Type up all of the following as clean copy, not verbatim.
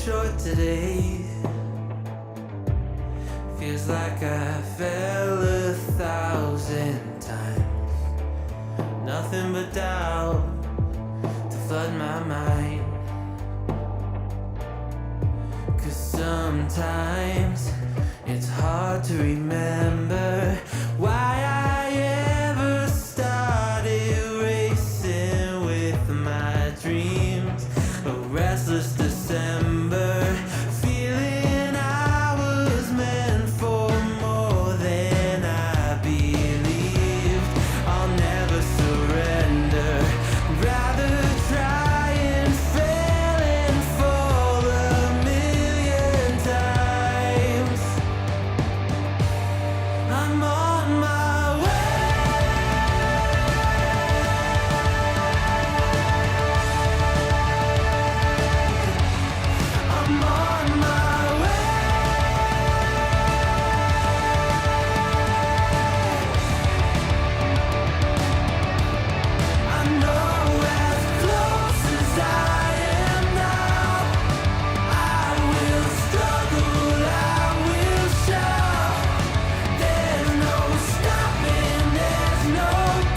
short today. Feels like I fell 1,000 times. Nothing but doubt to flood my mind. 'Cause sometimes it's hard to remember why I ever started racing with my dreams. A restless December, feeling I was meant for more than I believed. I'll never surrender, rather try and fail and fall 1,000,000 times. I'm on my way. I'm on my way. I know as close as I am now, I will struggle, I will shout. There's no stopping, there's no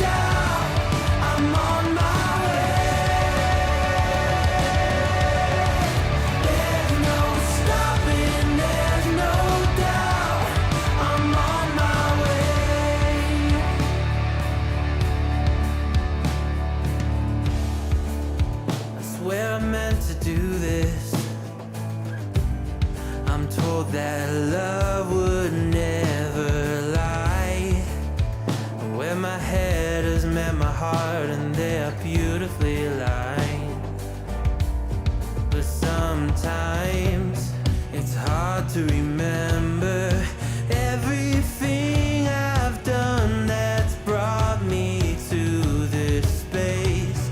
doubt. I'm on my way. There's no stopping, there's no doubt. I'm on my way. I swear I meant to do this. I'm told that love would never lie. Where my head has met my heart and they are beautifully aligned. But sometimes it's hard to remember everything I've done that's brought me to this space.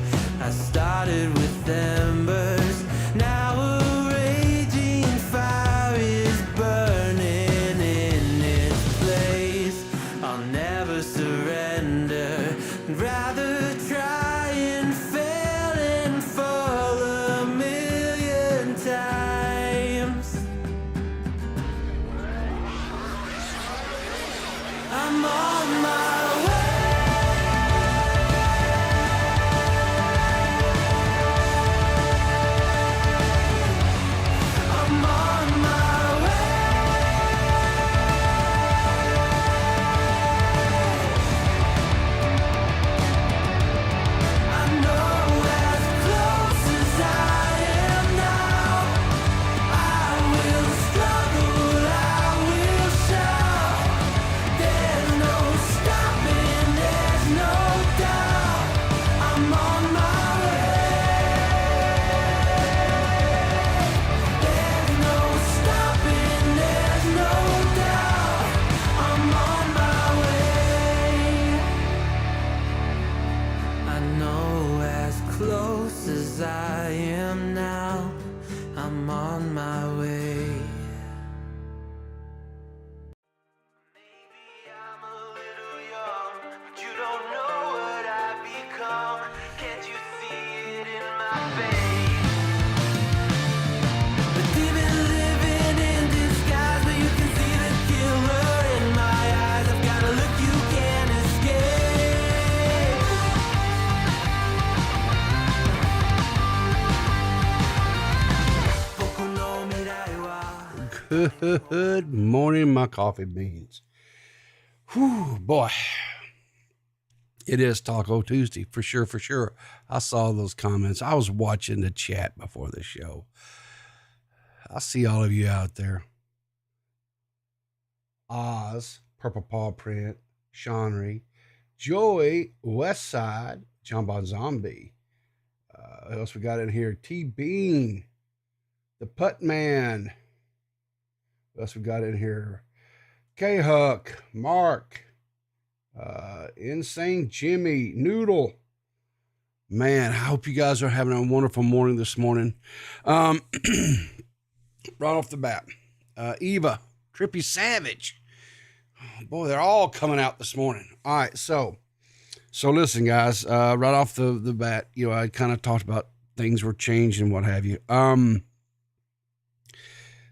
I started with embers, now a raging fire is burning in its place. I'll never surrender, rather try and fail and fall 1,000,000 times. I'm on my way. I'm on my way. I know as close as I am now, I will struggle, I will shout. There's no stopping, there's no doubt. I'm on my way. There's no stopping, there's no doubt. I'm on my way. I know as close as I am now, I'm on my way. Maybe I'm a little young, but you don't know what I've become. Can't you see it in my face? But they've been living in disguise, but you can see the killer in my eyes. I've got a look you can't escape. Poco no mirai wa. Good morning, my coffee beans. Whew, boy. It is Taco Tuesday, for sure, for sure. I saw those comments. I was watching the chat before the show. I see all of you out there. Oz, Purple Paw Print, Shanry, Joey, Westside, Jumbo Zombie. Who else we got in here? T-Bean, the Putt Man. Who else we got in here? K-Huck, Mark, Insane Jimmy, Noodle. Man, I hope you guys are having a wonderful morning this morning. Right off the bat, Eva, Trippy Savage. Oh, boy, they're all coming out this morning. All right, so listen, guys. Right off the bat, I kind of talked about things were changing, what have you.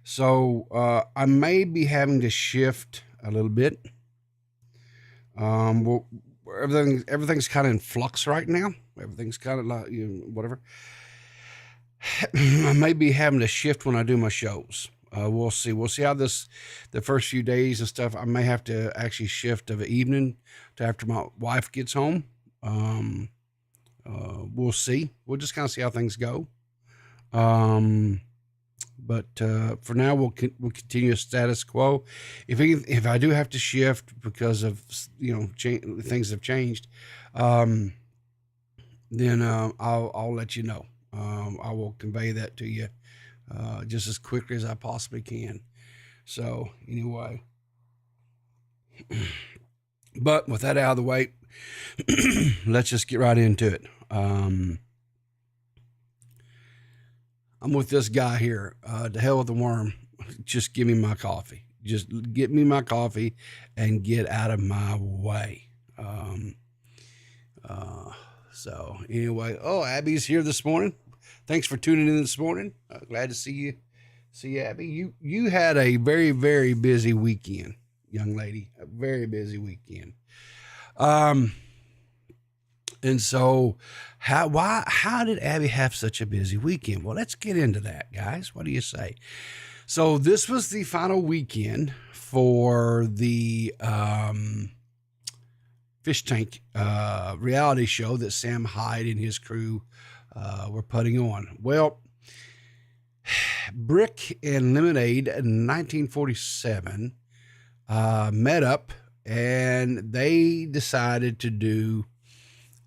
So I may be having to shift a little bit. Well, everything's kind of in flux right now. Everything's kind of like, whatever. I may be having to shift when I do my shows. We'll see. We'll see how the first few days and stuff. I may have to actually shift of the evening to after my wife gets home. We'll see. We'll just kind of see how things go. But for now, we'll continue status quo. If I do have to shift because of things have changed, then I'll let you know. I will convey that to you just as quickly as I possibly can. So anyway, but with that out of the way, let's just get right into it. I'm with this guy here. To hell with the worm. Just give me my coffee. Just get me my coffee and get out of my way. So anyway, Abby's here this morning. Thanks for tuning in this morning. Glad to see you. See, Abby, you had a very, very busy weekend, young lady. A very busy weekend. And so how did Abby have such a busy weekend? Well, let's get into that, guys. What do you say? So this was the final weekend for the fish tank reality show that Sam Hyde and his crew were putting on. Well, Brick and Lemonade in 1947 met up, and they decided to do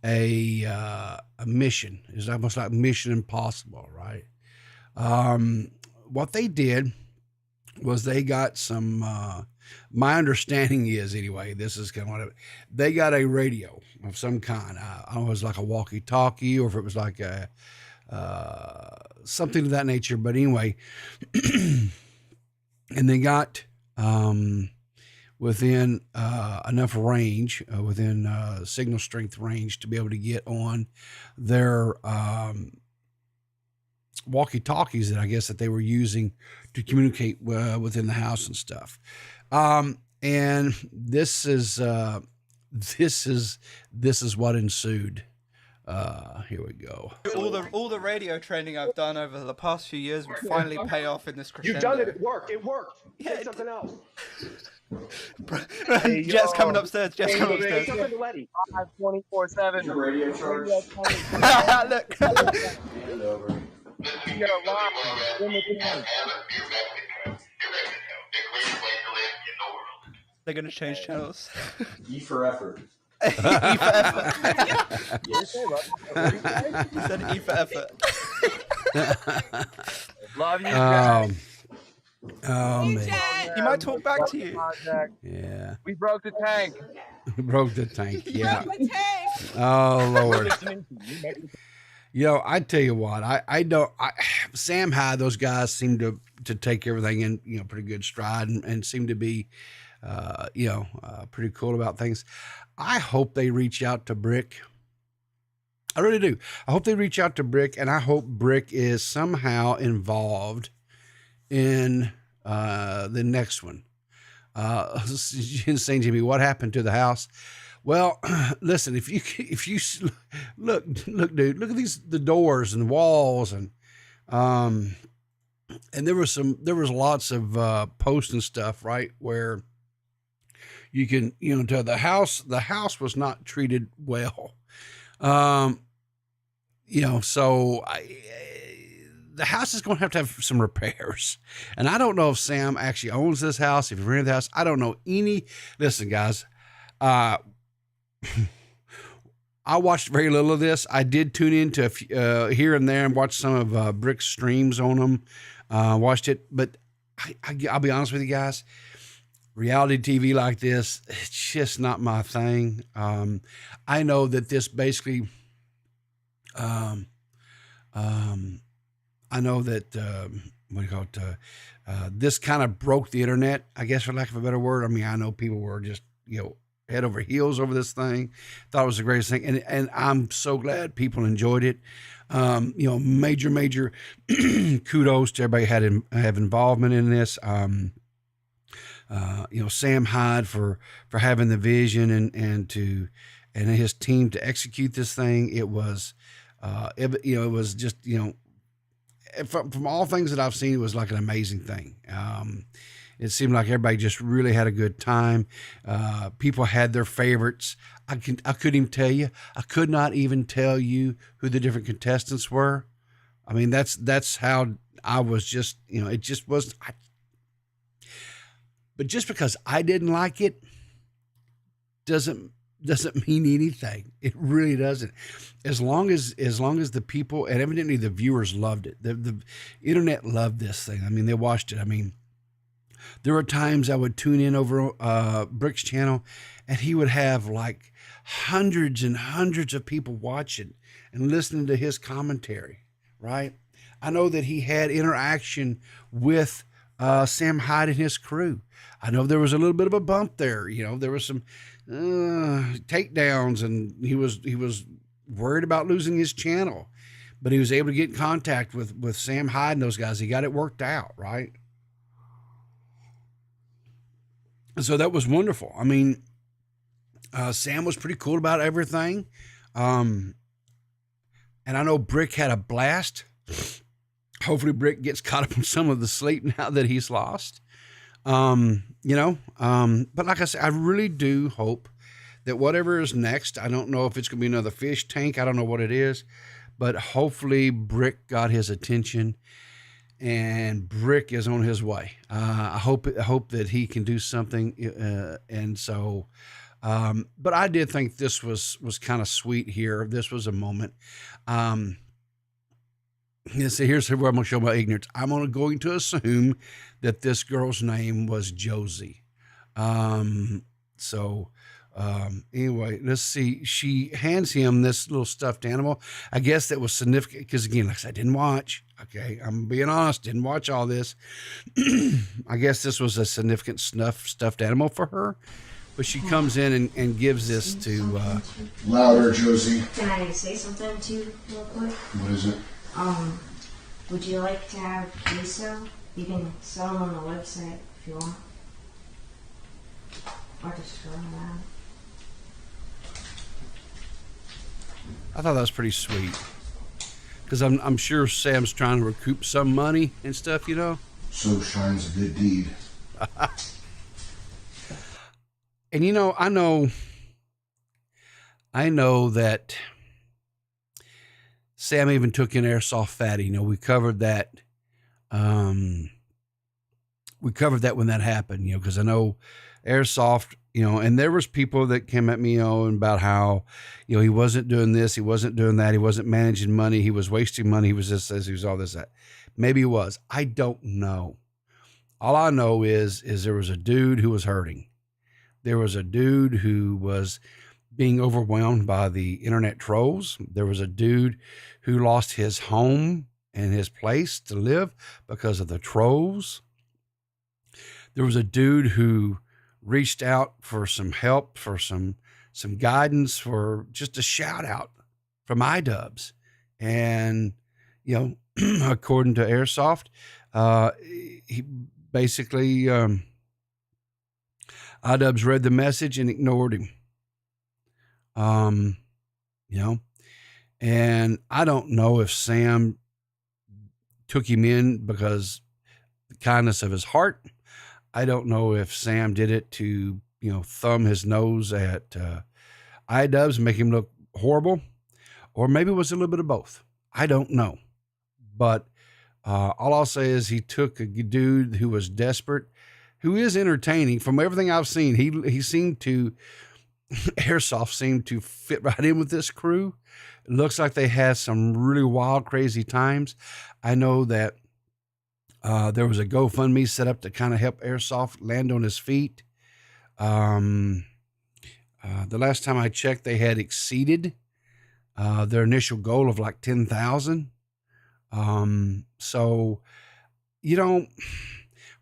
a mission. It's almost like Mission Impossible, right? What they did was they got some, my understanding is anyway, this is kind of what they got a radio of some kind. I don't know if it was like a walkie-talkie or if it was like a, something of that nature. But anyway, and they got, within enough range, within signal strength range to be able to get on their walkie-talkies that I guess that they were using to communicate within the house and stuff. And this is what ensued. Here we go. All the radio training I've done over the past few years would finally pay off in this crescendo. You've done it. It worked. It worked. Say something else. Hey, Jet's coming upstairs. Jet's coming upstairs. Say something to Letty. 24/7. Radio charge. Look. You're live. In the town. They're gonna change channels. E for effort. E for effort. He said E for effort. Love you guys. Oh man. He might talk back to you. Yeah. We broke the tank. Broke the tank. Yeah. Oh Lord. I tell you what, Sam Hyde, those guys seem to take everything in, pretty good stride and seem to be, pretty cool about things. I hope they reach out to Brick. I really do. I hope they reach out to Brick, and I hope Brick is somehow involved in the next one. Saying to me, what happened to the house? Well, listen, if you look, dude, look at the doors and the walls, and there was lots of posts and stuff, right, where you can, tell the house was not treated well. So the house is going to have some repairs, and I don't know if Sam actually owns this house, if he rented the house. I don't know listen, guys, I watched very little of this. I did tune into here and there and watch some of Brick's streams on them. Watched it, but I'll be honest with you guys. Reality TV like this, it's just not my thing. I know that this basically, I know that what do you call it? This kind of broke the internet, I guess, for lack of a better word. I mean, I know people were just head over heels over this thing. Thought it was the greatest thing, and I'm so glad people enjoyed it. Major kudos to everybody have involvement in this. Sam Hyde for having the vision and his team to execute this thing. It was, it was just, from all things that I've seen, it was like an amazing thing. It seemed like everybody just really had a good time. People had their favorites. I couldn't even tell you. I could not even tell you who the different contestants were. I mean, that's how I was just, it just was. But just because I didn't like it doesn't mean anything. It really doesn't. As long as the people, and evidently the viewers loved it. The internet loved this thing. I mean, they watched it. I mean, there were times I would tune in over Brick's channel, and he would have like hundreds and hundreds of people watching and listening to his commentary, right? I know that he had interaction with Sam Hyde and his crew. I know there was a little bit of a bump there. There was some takedowns, and he was worried about losing his channel, but he was able to get in contact with Sam Hyde and those guys. He got it worked out, right? So that was wonderful. I mean, Sam was pretty cool about everything. And I know Brick had a blast. Hopefully Brick gets caught up on some of the sleep now that he's lost. But like I said, I really do hope that whatever is next, I don't know if it's going to be another fish tank. I don't know what it is, but hopefully Brick got his attention and Brick is on his way. I hope that he can do something. But I did think this was kind of sweet here. This was a moment. Here's where I'm going to show my ignorance. I'm going to assume that this girl's name was Josie. Anyway, let's see. She hands him this little stuffed animal. I guess that was significant because, again, like I said, I didn't watch. Okay, I'm being honest, didn't watch all this. I guess this was a significant stuffed animal for her. But she comes in and gives this to... Louder, Josie. Can I say something to you real quick? What is it? Would you like to have queso? You can sell them on the website if you want. Or just throw them out. I thought that was pretty sweet. Because I'm sure Sam's trying to recoup some money and stuff, So shines a good deed. And I know that Sam even took in Airsoft Fatty. We covered that. We covered that when that happened, because I know Airsoft, and there was people that came at me, about how, he wasn't doing this, he wasn't doing that, he wasn't managing money, he was wasting money, he was this, he was all this, that. Maybe he was. I don't know. All I know is there was a dude who was hurting. There was a dude who was being overwhelmed by the internet trolls. There was a dude who lost his home and his place to live because of the trolls. There was a dude who reached out for some help, for some guidance, for just a shout out from iDubbbz. And, according to Airsoft, he basically, iDubbbz read the message and ignored him. And I don't know if Sam took him in because the kindness of his heart. I don't know if Sam did it to, thumb his nose at iDubbbz and make him look horrible, or maybe it was a little bit of both. I don't know. But all I'll say is he took a dude who was desperate, who is entertaining. From everything I've seen, he seemed to, Airsoft seemed to fit right in with this crew. It looks like they had some really wild, crazy times. I know that there was a GoFundMe set up to kind of help Airsoft land on his feet. The last time I checked, they had exceeded their initial goal of like 10,000. So,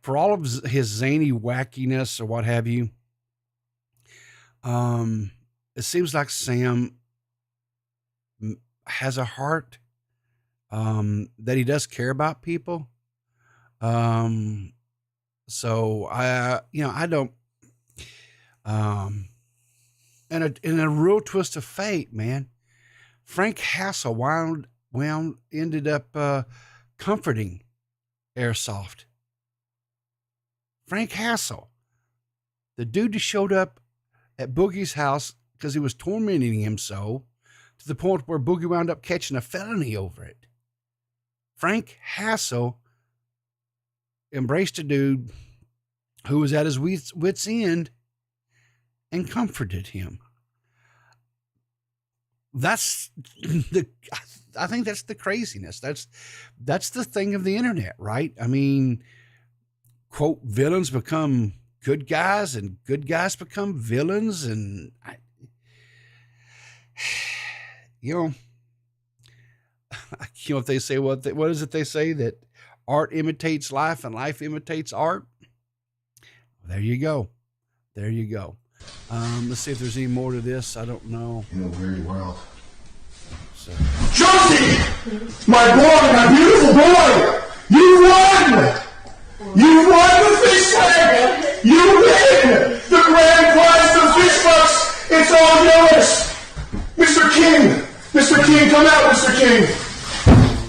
for all of his zany wackiness or what have you, It seems like Sam has a heart, that he does care about people. So I don't, and a real twist of fate, man, Frank Hassel ended up comforting Airsoft. Frank Hassel, the dude who showed up at Boogie's house because he was tormenting him so, to the point where Boogie wound up catching a felony over it. Frank Hassel embraced a dude who was at his wit's end and comforted him. I think that's the craziness. That's the thing of the internet, right? I mean, quote, villains become good guys and good guys become villains. And if they say, what is it they say, that art imitates life and life imitates art? There you go. Let's see if there's any more to this. I don't know. In a weary world. So. Josie! My boy, my beautiful boy! You won! You won the fish tank! You win! The grand prize, the fish bucks! It's all yours! Mr. King! Mr. King, come out, Mr. King!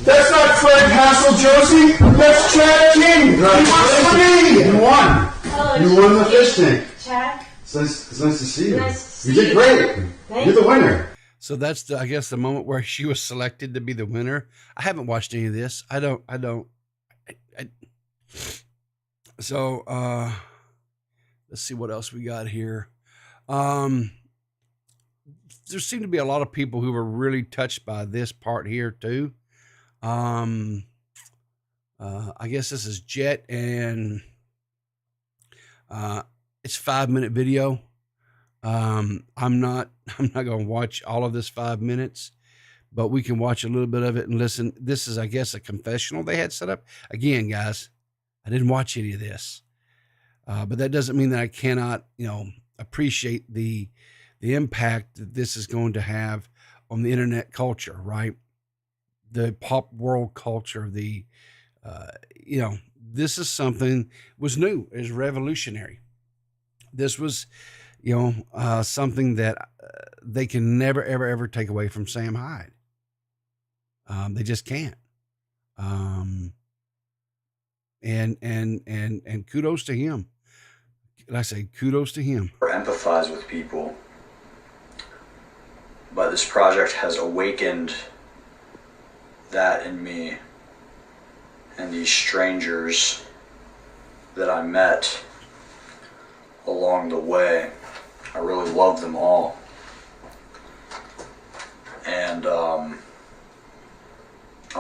That's not Frank Hassel, Josie! That's Chad King! He works for me! You won! Oh, You won the fish tank. Chad. It's nice to see you. Nice to You see did you. great. Thank You're the you. winner. So that's I guess the moment where she was selected to be the winner. I haven't watched any of this. So let's see what else we got here. There seem to be a lot of people who were really touched by this part here too. I guess this is Jet, and it's a 5-minute video. I'm not going to watch all of this 5 minutes, but we can watch a little bit of it and listen. This is, I guess, a confessional they had set up. Again, guys, I didn't watch any of this, but that doesn't mean that I cannot, appreciate the impact that this is going to have on the internet culture, right? The pop world culture, this is something was new, is revolutionary. This was, something that they can never, ever, ever take away from Sam Hyde. They just can't. And kudos to him. Like I say, kudos to him. Or empathize with people, but this project has awakened that in me, and these strangers that I met along the way. I really love them all, and I'm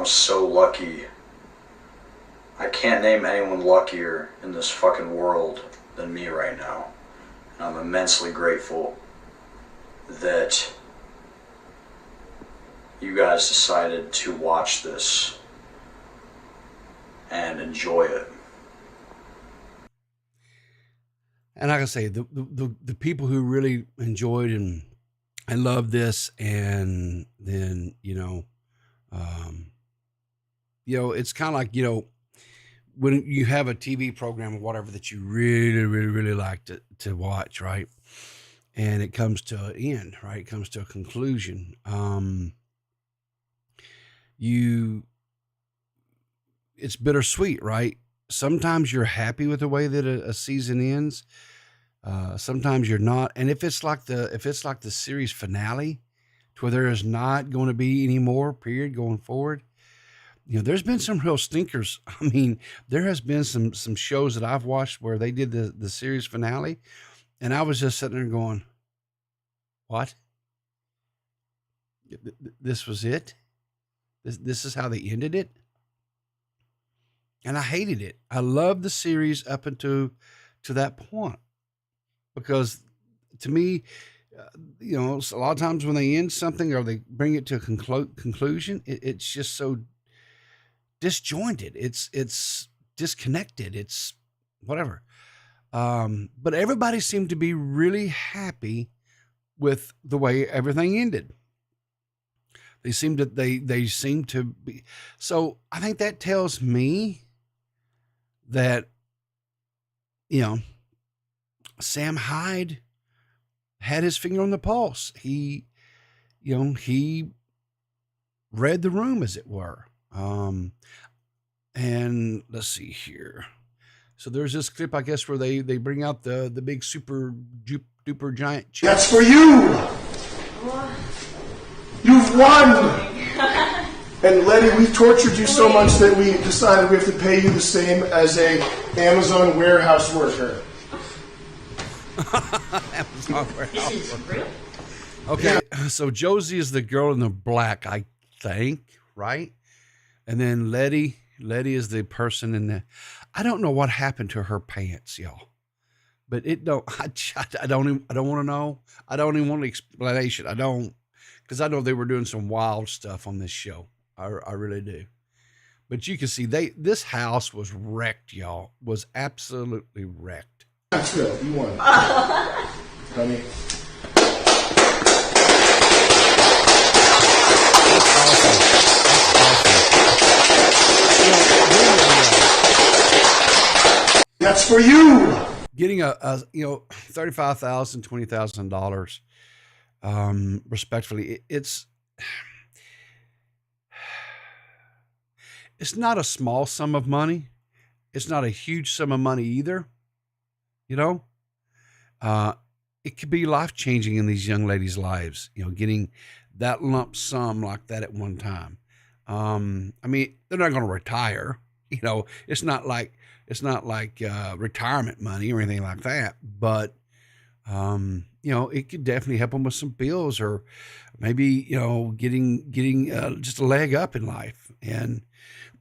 so lucky. I can't name anyone luckier in this fucking world than me right now, and I'm immensely grateful that you guys decided to watch this and enjoy it. And like I say, the people who really enjoyed and loved this, and then it's kind of like when you have a TV program or whatever that you really, really, really like to watch, right? And it comes to an end, right? It comes to a conclusion. It's bittersweet, right? Sometimes you're happy with the way that a season ends. Sometimes you're not. And if it's like the series finale, to where there is not going to be any more period going forward, there's been some real stinkers. I mean, there has been some shows that I've watched where they did the series finale, and I was just sitting there going, "What? This was it? This is how they ended it?" And I hated it. I loved the series up until to that point, because to me, a lot of times when they end something or they bring it to a conclusion, it's just so disjointed. It's disconnected. It's whatever. But everybody seemed to be really happy with the way everything ended. They seem to be. So I think that tells me that, Sam Hyde had his finger on the pulse. He read the room, as it were. And let's see here. So there's this clip, I guess, where they bring out the big super duper giant check. That's for you. You've won. And Letty, we've tortured you so much that we decided we have to pay you the same as a Amazon warehouse worker. Amazon warehouse worker. Okay, so Josie is the girl in the black, I think, right? And then Letty is the person in the. I don't know what happened to her pants, y'all. But I don't want to know. I don't even want an explanation. I don't, because I know they were doing some wild stuff on this show. I really do. But you can see this house was wrecked, y'all. Was absolutely wrecked. That's real. You won. Honey. That's for you. Getting a $35,000, $20,000, respectfully, it's not a small sum of money. It's not a huge sum of money either. It could be life-changing in these young ladies' lives, getting that lump sum like that at one time. I mean, they're not going to retire. It's not like retirement money or anything like that. But, it could definitely help them with some bills, or maybe, getting just a leg up in life. And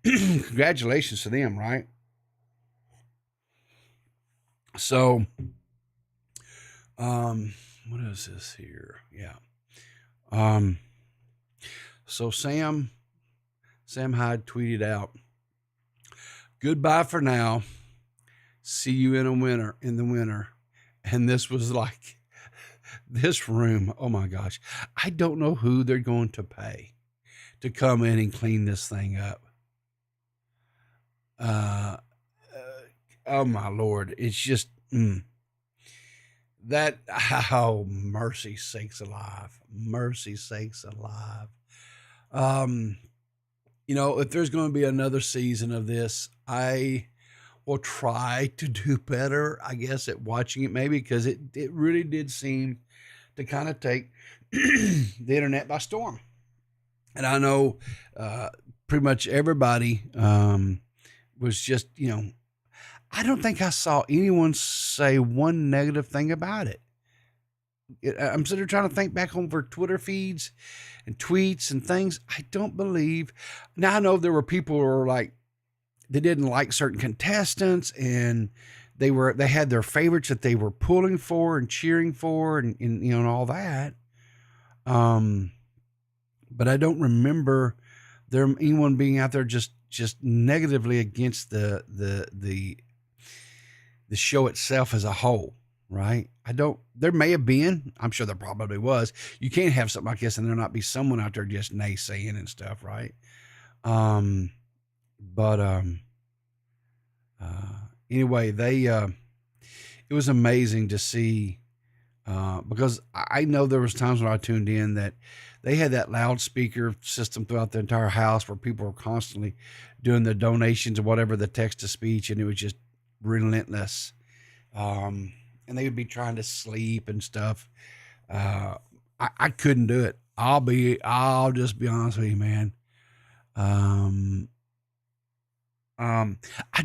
congratulations to them, right? So, what is this here? Yeah. So Sam Hyde tweeted out, "Goodbye for now. See you in the winter." And this was like, this room, oh my gosh. I don't know who they're going to pay to come in and clean this thing up. Oh my Lord. It's just, that, oh, mercy sakes alive. Mercy sakes alive. If there's going to be another season of this, I will try to do better, I guess, at watching it, maybe, because it really did seem to kind of take the internet by storm. And I know pretty much everybody was just, I don't think I saw anyone say one negative thing about it. I'm sitting there trying to think back over Twitter feeds and tweets and things. I don't believe. Now, I know there were people who were like, they didn't like certain contestants, and they had their favorites that they were pulling for and cheering for, and all that. But I don't remember anyone being out there just negatively against the show itself as a whole, right? There may have been, I'm sure there probably was. You can't have something like this and there not be someone out there just naysaying and stuff, right? Anyway, it was amazing to see, because I know there was times when I tuned in that they had that loudspeaker system throughout the entire house where people were constantly doing the donations or whatever, the text to speech, and it was just relentless. And they would be trying to sleep and stuff. I couldn't do it. I'll just be honest with you, man. I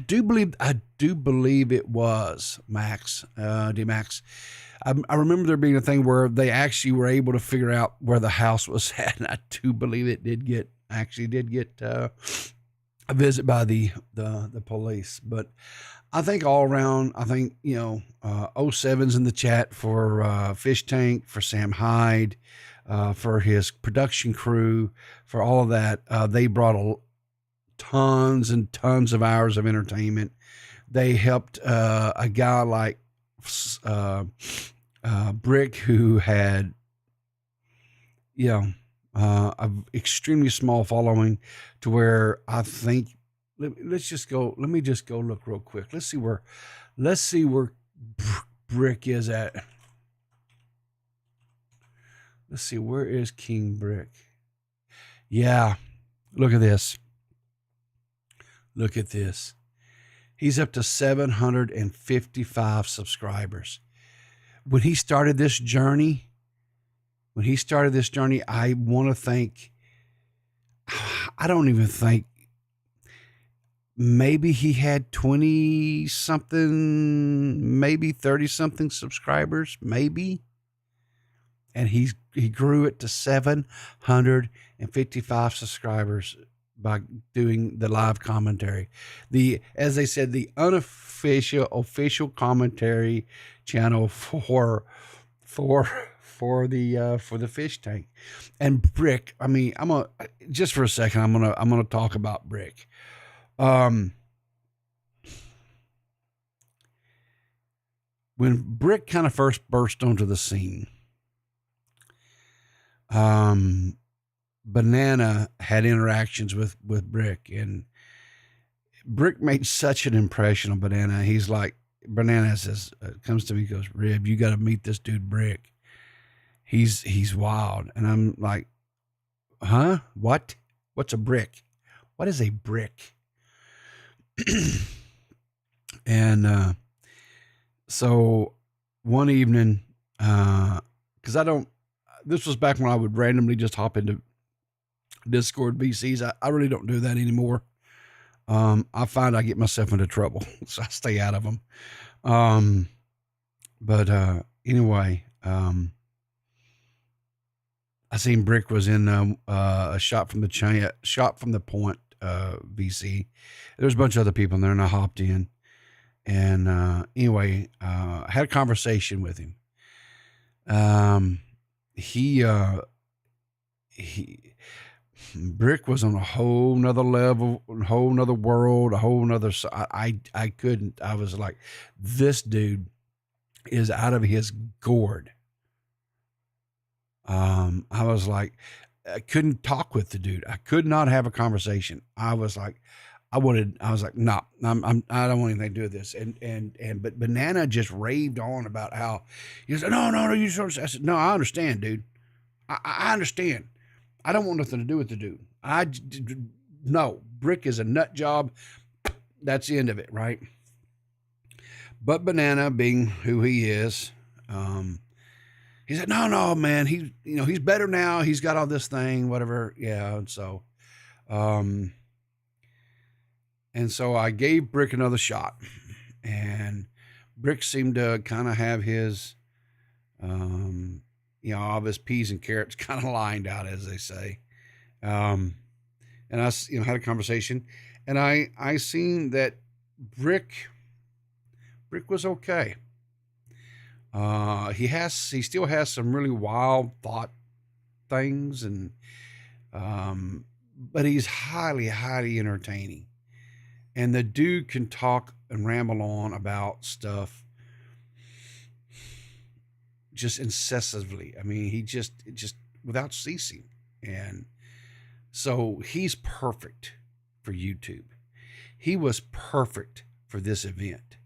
do believe it was Max, D-Max. I remember there being a thing where they actually were able to figure out where the house was at, and I do believe it did get a visit by the police. But I think all around, 07's in the chat for Fish Tank, for Sam Hyde, for his production crew, for all of that. They brought tons and tons of hours of entertainment. They helped a guy like Brick, who had a extremely small following to where I think, let's just go. Let me just go look real quick. Let's see where Brick is at. Let's see, where is King Brick? Yeah, look at this. Look at this. He's up to 755 subscribers. When he started this journey, I want to think, I don't even think, maybe he had 20 something, maybe 30 something subscribers, maybe. And he grew it to 755 subscribers by doing the live commentary. As they said, the official commentary channel for the fish tank. And Brick, I mean, just for a second, I'm gonna talk about Brick. When Brick kind of first burst onto the scene, Banana had interactions with Brick, and Brick made such an impression on Banana. He's like, Banana says, comes to me, goes, Rib, you got to meet this dude Brick. He's wild. And I'm like, huh? What? What's a brick? What is a brick? And so one evening, because this was back when I would randomly just hop into Discord VCs. I really don't do that anymore. I find I get myself into trouble, so I stay out of them. But anyway, I seen Brick was in a shot from the point VC. There's a bunch of other people in there, and I hopped in. And anyway, I had a conversation with him. Brick was on a whole nother level, a whole nother world, a whole nother. I couldn't. I was like, this dude is out of his gourd. I was like, I couldn't talk with the dude. I could not have a conversation. I was like, I was like, no, I don't want anything to do with this. But Banana just raved on about how he said, no, you sort of. I said, no, I understand, dude. I understand. I don't want nothing to do with the dude. No, Brick is a nut job. That's the end of it, right? But Banana, being who he is, he said, no, man, he's better now. He's got all this thing, whatever. Yeah. And so I gave Brick another shot, and Brick seemed to kind of have his, all of his peas and carrots kind of lined out, as they say. And I, had a conversation, and I seen that Brick was okay. He still has some really wild thought things, and, but he's highly, highly entertaining. And the dude can talk and ramble on about stuff just incessantly. I mean, he just without ceasing. And so he's perfect for YouTube. He was perfect for this event.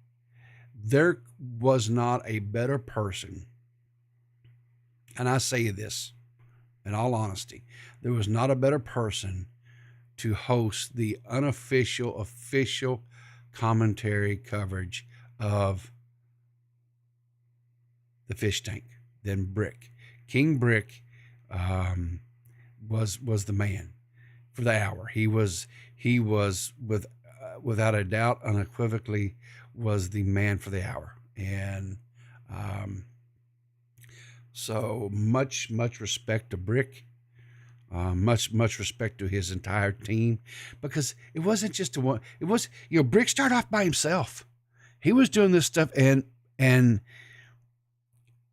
There was not a better person, and I say this in all honesty, there was not a better person to host the official commentary coverage of the fish tank than Brick. King Brick was the man for the hour. He was without a doubt, unequivocally, was the man for the hour. And so much respect to Brick. Much respect to his entire team, because it wasn't just one. It was, Brick started off by himself. He was doing this stuff, and then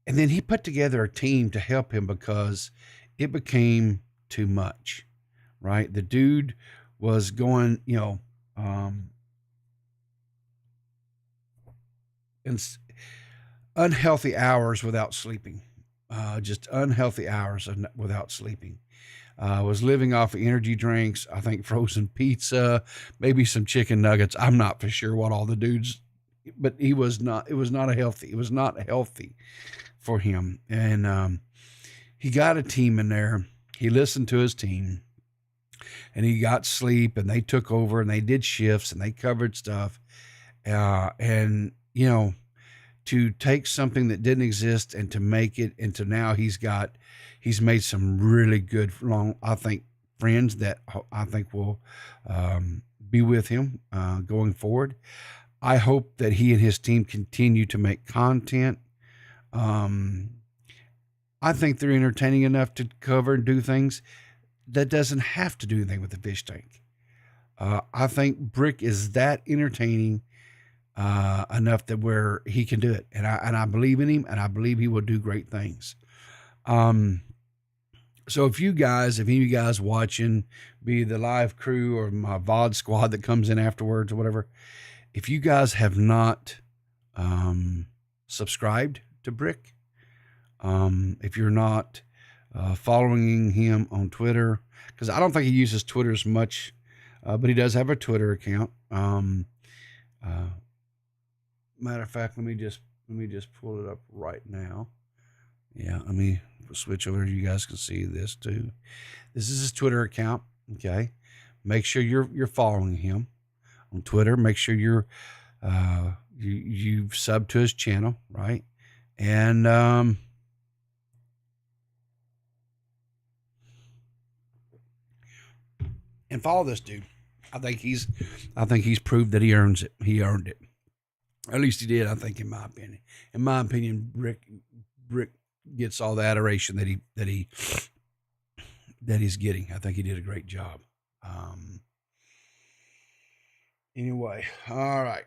he put together a team to help him because it became too much, right? The dude was going, in unhealthy hours without sleeping. just unhealthy hours without sleeping. Was living off of energy drinks, I think frozen pizza, maybe some chicken nuggets. I'm not for sure what all the dudes, but it was not healthy for him. And he got a team in there. He listened to his team and he got sleep, and they took over and they did shifts and they covered stuff. And, you know, to take something that didn't exist and to make it into now he's made some really good I think friends that I think will be with him going forward. I hope that he and his team continue to make content. I think they're entertaining enough to cover and do things that doesn't have to do anything with the fish tank. I think Brick is that entertaining enough that where he can do it. And I believe in him, and I believe he will do great things. So if any of you guys watching, be the live crew or my VOD squad that comes in afterwards or whatever, if you guys have not subscribed to Brick, if you're not following him on Twitter, because I don't think he uses Twitter as much, but he does have a Twitter account. Matter of fact, let me just pull it up right now. Yeah, let me switch over. You guys can see this too. This is his Twitter account. Okay, make sure you're following him on Twitter. Make sure you've subbed to his channel, right? And follow this dude. I think he's proved that he earns it. He earned it. At least he did, I think, in my opinion. In my opinion, Brick gets all the adoration that he's getting. I think he did a great job. Anyway, all right.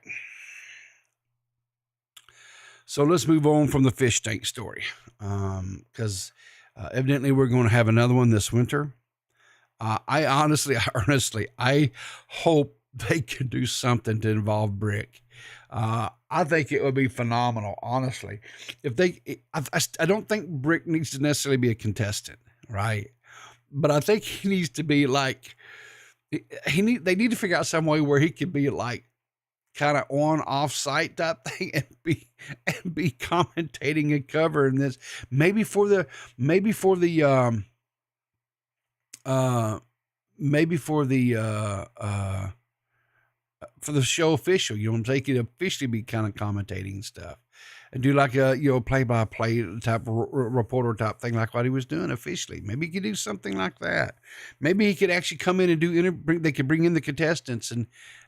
So let's move on from the fish tank story, because evidently we're going to have another one this winter. I honestly, I hope they can do something to involve Brick. I think it would be phenomenal, honestly. If I don't think Brick needs to necessarily be a contestant, right? But I think he needs to be like, they need to figure out some way where he could be like kind of on off site type thing and be commentating and covering this maybe for the show official, you know what I'm saying? He could officially be kind of commentating stuff and do like a, play-by-play type reporter type thing, like what he was doing officially. Maybe he could do something like that. Maybe he could actually come in and they could bring in the contestants and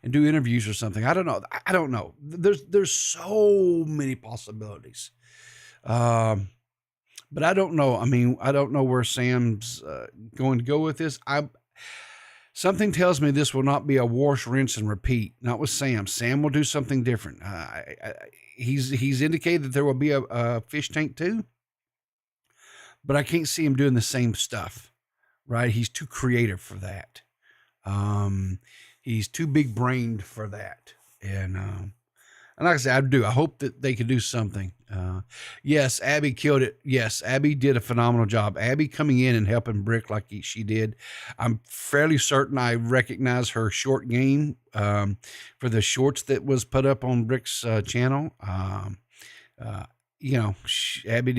do interviews or something. I don't know. There's so many possibilities. But I don't know. I mean, I don't know where Sam's going to go with this. Something tells me this will not be a wash, rinse, and repeat. Not with Sam. Sam will do something different. He's indicated that there will be a fish tank too, but I can't see him doing the same stuff. Right? He's too creative for that. He's too big brained for that. And like I said, I hope that they can do something. Yes, Abby killed it. Yes, Abby did a phenomenal job. Abby coming in and helping Brick like she did. I'm fairly certain I recognize her short game for the shorts that was put up on Brick's channel. Abby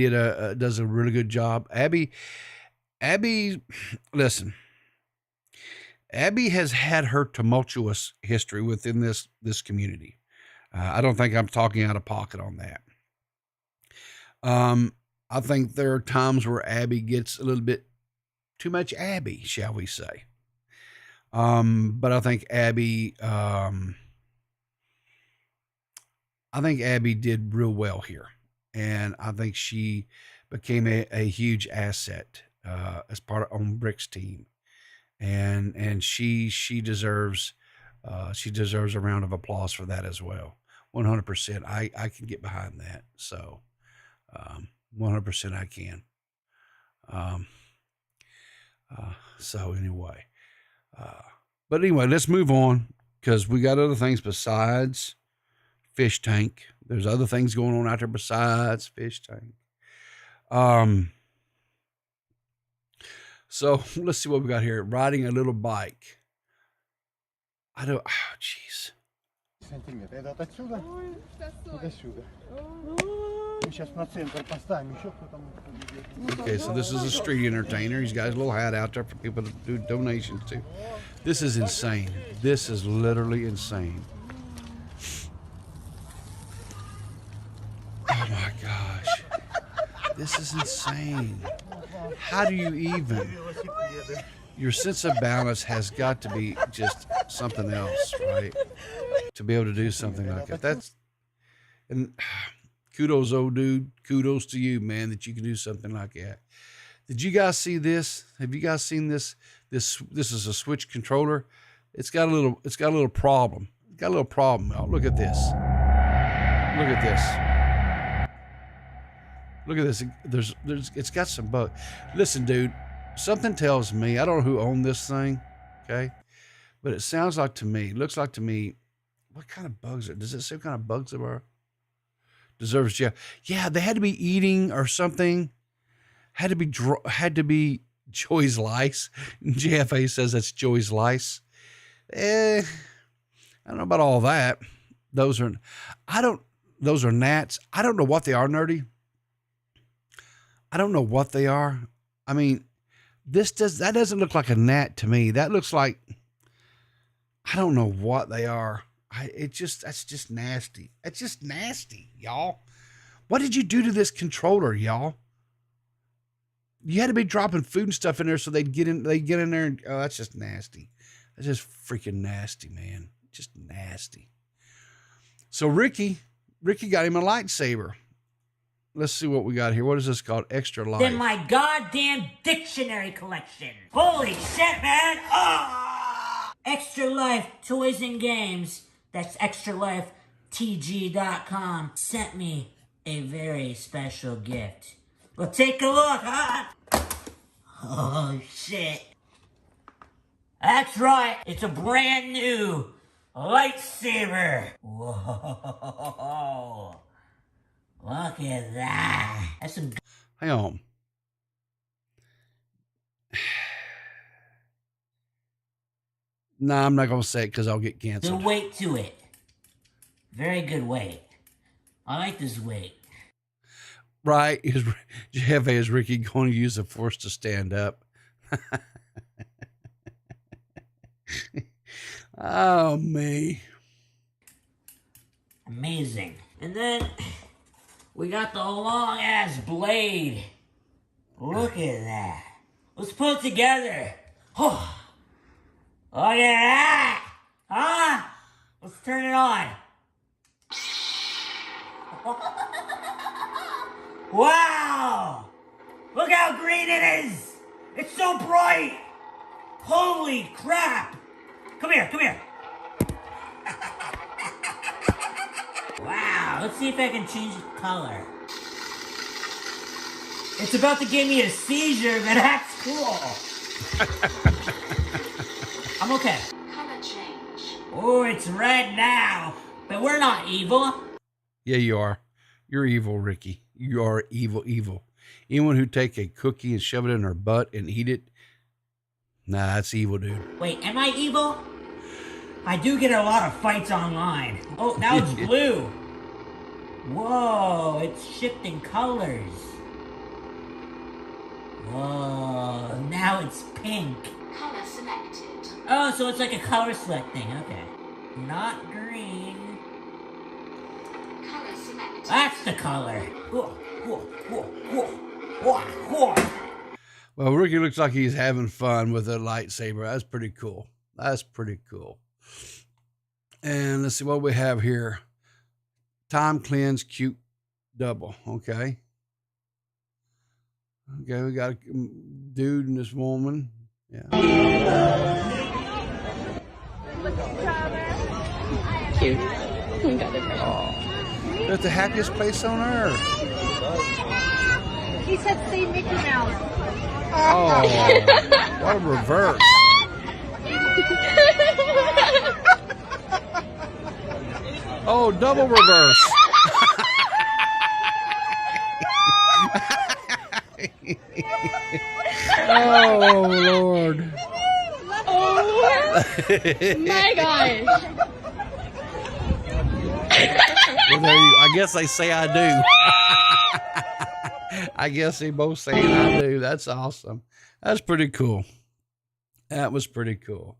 does a really good job. Abby, listen. Abby has had her tumultuous history within this community. I don't think I'm talking out of pocket on that. I think there are times where Abby gets a little bit too much Abby, shall we say. But I think Abby did real well here. And I think she became a huge asset as part of on Brick's team. And she deserves a round of applause for that as well. 100%. I can get behind that. So, 100% I can. So anyway, but anyway, let's move on because we got other things besides fish tank. There's other things going on out there besides fish tank. So let's see what we got here. Riding a little bike. I don't. Oh, jeez. Okay, so this is a street entertainer. He's got his little hat out there for people to do donations to. This is insane. This is literally insane. Oh my gosh. This is insane. How do you even? Your sense of balance has got to be just something else, right? To be able to do something like that. That's, and kudos, old dude. Kudos to you, man, that you can do something like that. Did you guys see this? Have you guys seen this? This is a Switch controller. It's got a little problem. It's got a little problem, y'all. Look at this. Look at this. Look at this. It's got some bug. Listen, dude, something tells me, I don't know who owned this thing, okay? But it sounds like to me, looks like to me, what kind of bugs are, does it say what kind of bugs there are? Deserves jail. Yeah, they had to be eating or something. Had to be Joy's lice. JFA says that's Joy's lice. I don't know about all that. Those are gnats. I don't know what they are, Nerdy. I don't know what they are. I mean, that doesn't look like a gnat to me. That looks like, I don't know what they are. That's just nasty. It's just nasty, y'all. What did you do to this controller, y'all? You had to be dropping food and stuff in there so they get in there and, oh, that's just nasty. That's just freaking nasty, man. Just nasty. So Ricky got him a lightsaber. Let's see what we got here. What is this called? Extra Life. In my goddamn dictionary collection. Holy shit, man. Oh! Extra Life Toys and Games. That's extralife.tg.com. Sent me a very special gift. Well, take a look, huh? Oh, shit. That's right. It's a brand new lightsaber. Whoa. Look at that. That's some... Hang on. Nah, I'm not going to say it because I'll get canceled. Good weight to it. Very good weight. I like this weight. Right. JFA, is Ricky going to use the force to stand up? Oh, me. Amazing. And then we got the long ass blade. Look at that. Let's put it together. Oh. Look at that. Huh? Let's turn it on. Wow. Look how green it is. It's so bright. Holy crap. Come here. Wow, let's see if I can change the color. It's about to give me a seizure, but that's cool. I'm okay. Color change. Oh, it's red now, but we're not evil. Yeah, you are. You're evil, Ricky. You are evil. Anyone who take a cookie and shove it in her butt and eat it, nah, that's evil, dude. Wait, am I evil? I do get a lot of fights online. Oh, now it's blue. Whoa, it's shifting colors. Whoa, now it's pink. Color selected. Oh, so it's like a color select thing. Okay. Not green. Color selected. That's the color. Well, Ricky looks like he's having fun with a lightsaber. That's pretty cool. And let's see what we have here. Time cleanse cute double. Okay, we got a dude and this woman. Yeah. Cute. Oh, they're at the happiest place on earth. He said say Mickey Mouse. Oh, what a reverse. Oh, double reverse. Oh, Lord. Oh my gosh. Well, there you, I guess they say I do. I guess they both say I do. That's awesome. That's pretty cool. That was pretty cool.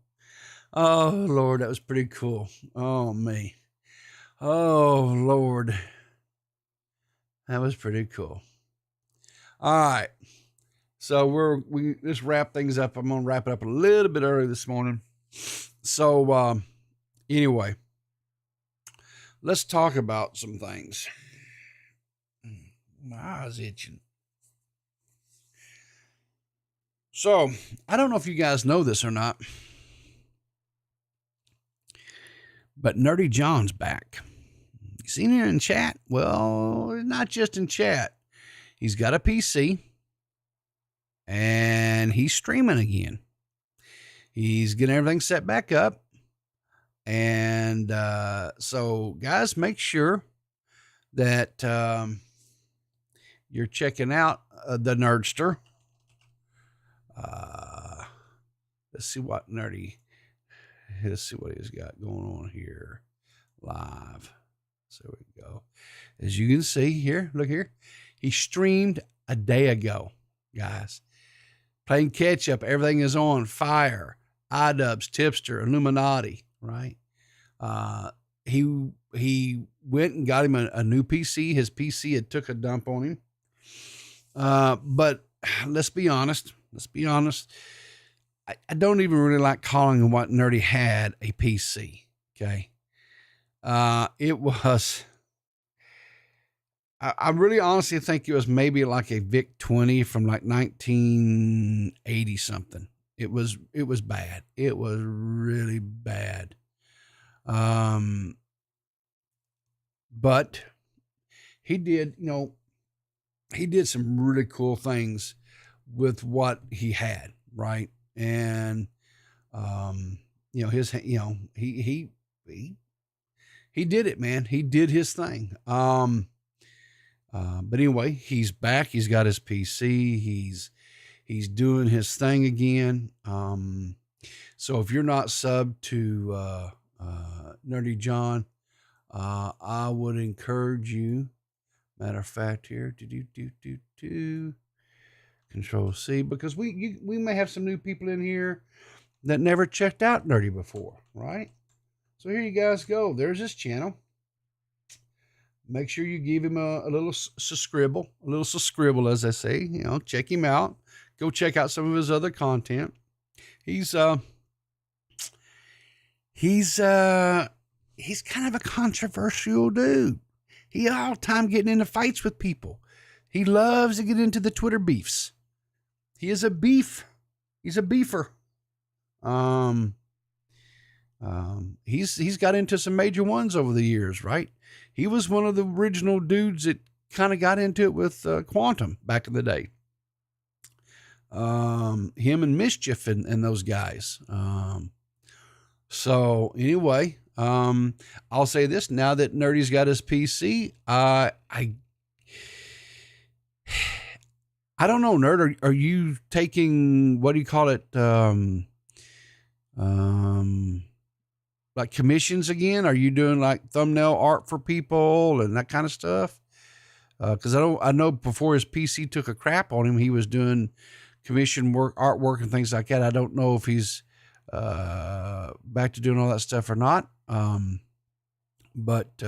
Oh, Lord, that was pretty cool. Oh, me. Oh, Lord. That was pretty cool. All right. So we just wrap things up. I'm going to wrap it up a little bit early this morning. So, anyway, let's talk about some things. My eye's itching. So, I don't know if you guys know this or not, but Nerdy John's back. You seen it in chat? Well, not just in chat. He's got a PC, and he's streaming again. He's getting everything set back up. And so, guys, make sure that you're checking out the Nerdster. Let's see what let's see what he's got going on here live. So there we go. As you can see here, look here. He streamed a day ago, guys. Playing catch up. Everything is on fire. iDubbbz, Tipster, Illuminati, right? He went and got him a new PC. His PC had took a dump on him. But let's be honest. I don't even really like calling what Nerdy had a PC. Okay. It was, I really honestly think it was maybe like a VIC 20 from like 1980 something. It was bad. It was really bad. But he did some really cool things with what he had, right? And he did it, man. He did his thing. But anyway, he's back. He's got his PC. He's doing his thing again. So if you're not subbed to Nerdy John, I would encourage you. Matter of fact, here, Control C, because we may have some new people in here that never checked out Nerdy before, right? So here you guys go. There's his channel. Make sure you give him a little subscribe, as I say. Check him out. Go check out some of his other content. He's kind of a controversial dude. He all the time getting into fights with people. He loves to get into the Twitter beefs. He is a beef. He's a beefer. He's got into some major ones over the years, right? He was one of the original dudes that kind of got into it with Quantum back in the day. Him and Mischief and those guys. So anyway, I'll say this now that Nerdy's got his PC. I don't know, Nerd. Are you taking, what do you call it? Like commissions again? Are you doing like thumbnail art for people and that kind of stuff? Cause I know before his PC took a crap on him, he was doing commission work, artwork and things like that. I don't know if he's, back to doing all that stuff or not. But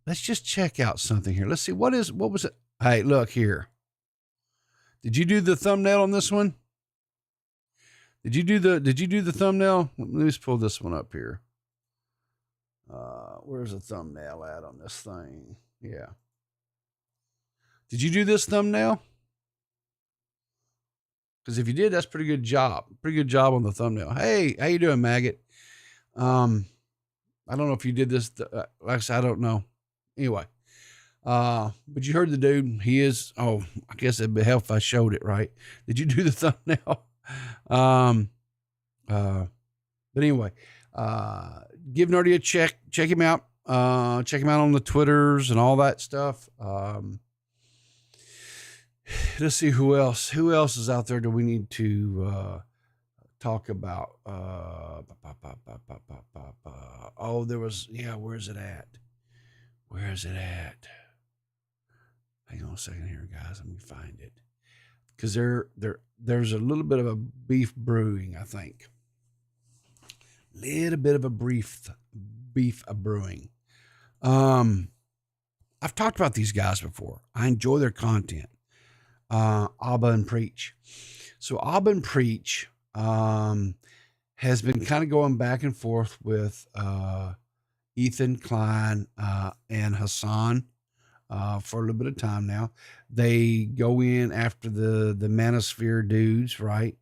let's just check out something here. Let's see. What was it? Hey, look here. Did you do the thumbnail on this one? Did you do the thumbnail? Let me just pull this one up here. Where's the thumbnail at on this thing? Yeah. Did you do this thumbnail? Because if you did, that's pretty good job. Pretty good job on the thumbnail. Hey, how you doing, Maggot? I don't know if you did this. Like I said, I don't know. Anyway, but you heard the dude. He is. Oh, I guess it'd be helpful if I showed it, right? Did you do the thumbnail? But anyway, give Nerdy a check. Check him out. Check him out on the Twitters and all that stuff. let's see who else. Who else is out there that we need to talk about? Oh, there was, where's it at? Where is it at? Hang on a second here, guys. Let me find it. Because there's a little bit of a beef brewing, I think. Little bit of a beef brewing. I've talked about these guys before. I enjoy their content. Abba and Preach. So Abba and Preach has been kind of going back and forth with Ethan Klein and Hassan for a little bit of time now. They go in after the Manosphere dudes, right?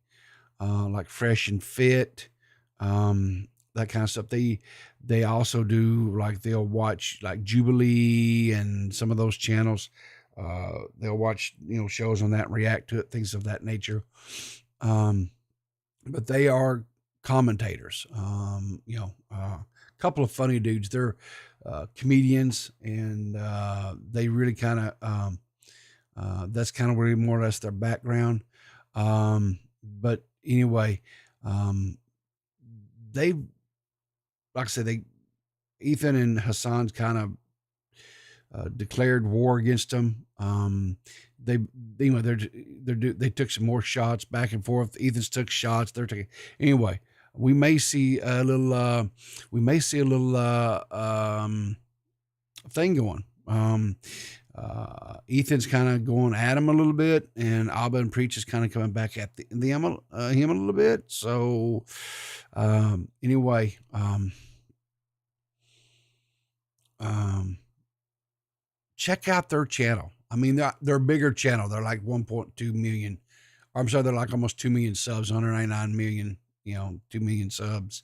Like Fresh and Fit, that kind of stuff. They also do, like, they'll watch like Jubilee and some of those channels. They'll watch, shows on that, react to it, things of that nature. But they are commentators, a couple of funny dudes. They're comedians, and they really kind of, that's kind of really more or less their background. But anyway, like I said, Ethan and Hassan's kind of declared war against them. They took some more shots back and forth. Ethan's took shots. They're taking, anyway. We may see a little thing going. Ethan's kind of going at him a little bit, and Abba and Preach is kind of coming back at him a little bit. So, anyway, check out their channel. I mean, they're a bigger channel. They're like 1.2 million. I'm sorry, they're like almost 2 million subs, 199 million, 2 million subs.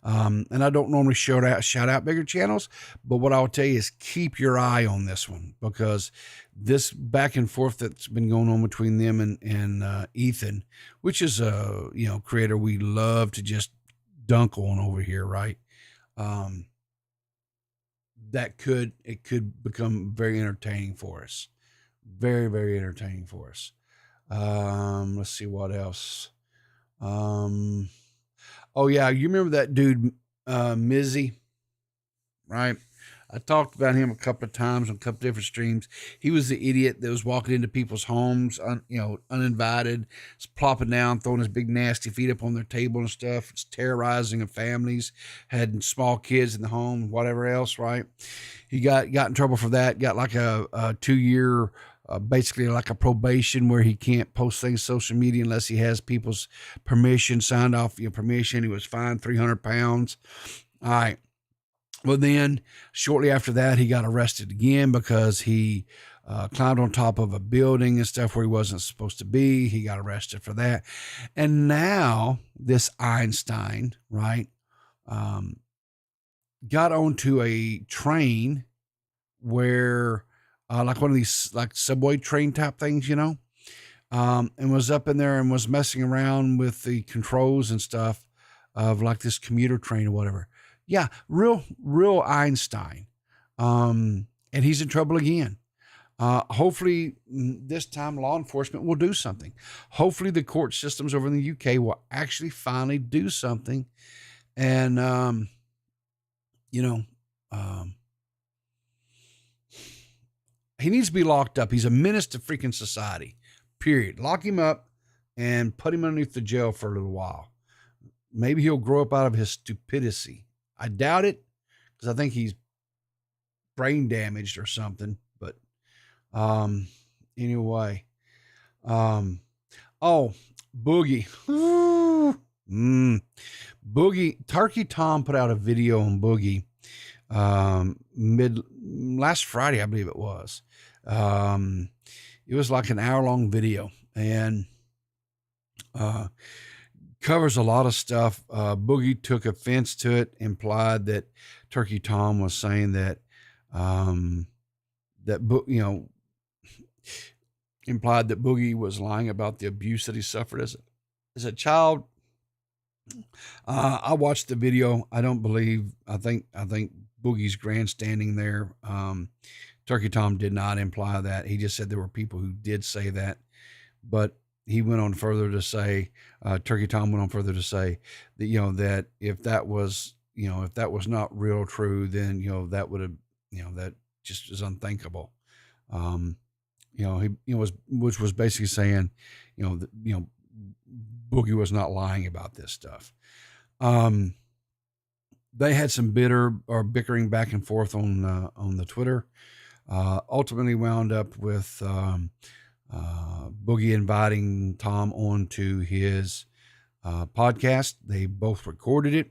And I don't normally shout out bigger channels, but what I'll tell you is keep your eye on this one, because this back and forth that's been going on between them and Ethan, which is a, creator we love to just dunk on over here, right? It could become very entertaining for us. Very, very entertaining for us. Let's see what else. Oh yeah, you remember that dude, Mizzy, right? I talked about him a couple of times on a couple of different streams. He was the idiot that was walking into people's homes, uninvited, just plopping down, throwing his big nasty feet up on their table and stuff. It's terrorizing of families, had small kids in the home, whatever else, right? He got in trouble for that. Got like a 2-year, basically like a probation where he can't post things social media unless he has people's permission, signed off permission. He was fined 300 pounds. All right. Well, then shortly after that, he got arrested again because he climbed on top of a building and stuff where he wasn't supposed to be. He got arrested for that. And now this Einstein, right, got onto a train where, like one of these like subway train type things, and was up in there and was messing around with the controls and stuff of like this commuter train or whatever. Yeah, real Einstein. And he's in trouble again. Hopefully this time law enforcement will do something. Hopefully the court systems over in the UK will actually finally do something. And, he needs to be locked up. He's a menace to freaking society, period. Lock him up and put him underneath the jail for a little while. Maybe he'll grow up out of his stupidity. I doubt it, because I think he's brain damaged or something. But anyway. Oh, Boogie. Boogie. Turkey Tom put out a video on Boogie last Friday, I believe it was. It was like an hour-long video, and covers a lot of stuff. Boogie took offense to it, implied that Turkey Tom was saying that, implied that Boogie was lying about the abuse that he suffered as a child. I watched the video. I think Boogie's grandstanding there, Turkey Tom did not imply that. He just said there were people who did say that, but he went on further to say, Turkey Tom went on further to say that, that if that was not real true, then, that would have, that just is unthinkable. Which was basically saying, Boogie was not lying about this stuff. They had some bickering back and forth on the Twitter. Ultimately wound up with Boogie inviting Tom onto his podcast. They both recorded it.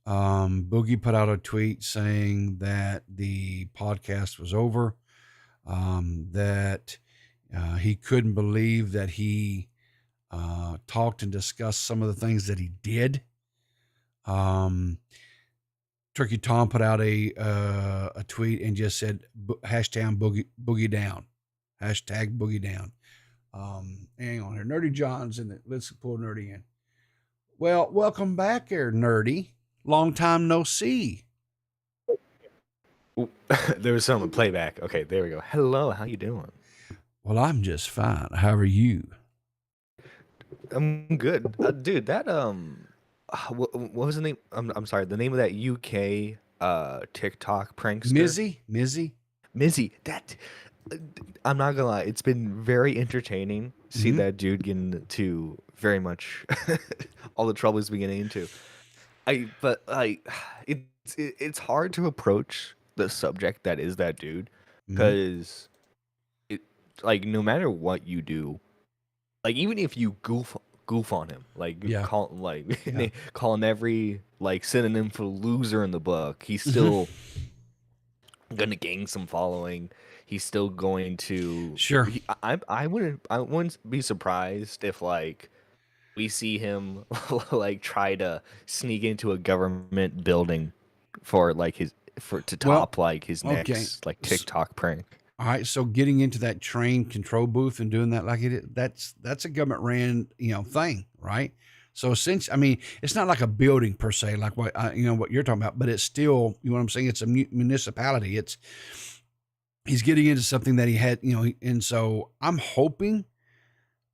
Boogie put out a tweet saying that the podcast was over, that he couldn't believe that he talked and discussed some of the things that he did. Turkey Tom put out a tweet and just said hashtag boogie down, hashtag boogie down. Hang on here, Nerdy John's in it. Let's pull Nerdy in. Well, welcome back there, Nerdy. Long time no see. Ooh, there was some playback. Okay, there we go. Hello, how you doing? Well, I'm just fine. How are you? I'm good, dude. That what was the name? I'm sorry. The name of that UK TikTok prankster. Mizzy. That I'm not gonna lie. It's been very entertaining. See that dude getting into very much all the trouble he's been getting into. It's hard to approach the subject that is that dude because no matter what you do, even if you goof on him, calling every synonym for loser in the book, he's still gonna gain some following. He's still going to I wouldn't be surprised if we see him try to sneak into a government building for to top his next TikTok prank. All right, so getting into that train control booth and doing that that's a government ran thing, right? So essentially, it's not like a building per se, like what what you're talking about, but it's still, you know what I'm saying? It's a municipality. He's getting into something that he had, and so I'm hoping